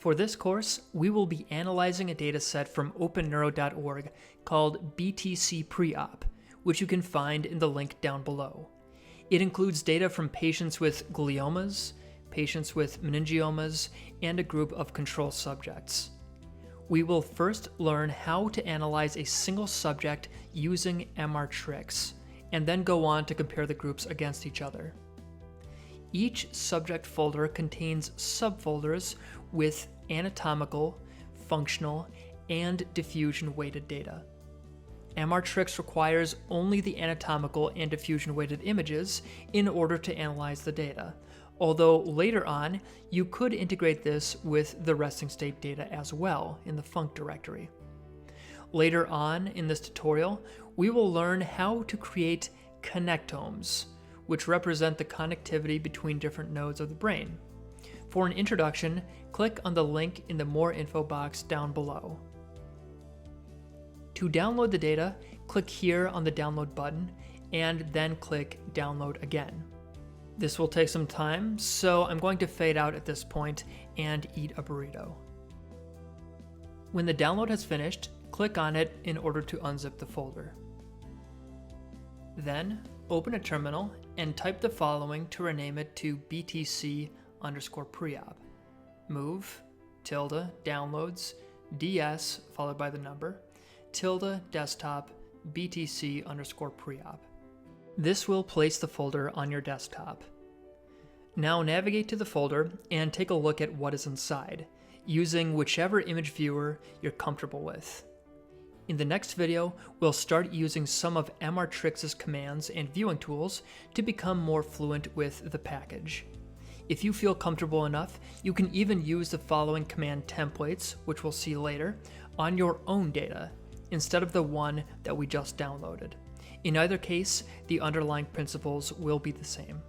For this course, we will be analyzing a dataset from openneuro.org called BTC Pre-Op, which you can find in the link down below. It includes data from patients with gliomas, patients with meningiomas, and a group of control subjects. We will first learn how to analyze a single subject using MRtrix, and then go on to compare the groups against each other. Each subject folder contains subfolders with anatomical, functional, and diffusion-weighted data. MRtrix requires only the anatomical and diffusion-weighted images in order to analyze the data, although later on, you could integrate this with the resting state data as well in the func directory. Later on in this tutorial, we will learn how to create connectomes, which represent the connectivity between different nodes of the brain. For an introduction, click on the link in the More Info box down below. To download the data, click here on the Download button, and then click Download again. This will take some time, so I'm going to fade out at this point and eat a burrito. When the download has finished, click on it in order to unzip the folder. Then, open a terminal and type the following to rename it to BTC_preop. Move, tilde, downloads, ds, followed by the number, tilde, desktop, BTC_preop. This will place the folder on your desktop. Now navigate to the folder and take a look at what is inside, using whichever image viewer you're comfortable with. In the next video, we'll start using some of MRtrix's commands and viewing tools to become more fluent with the package. If you feel comfortable enough, you can even use the following command templates, which we'll see later, on your own data, instead of the one that we just downloaded. In either case, the underlying principles will be the same.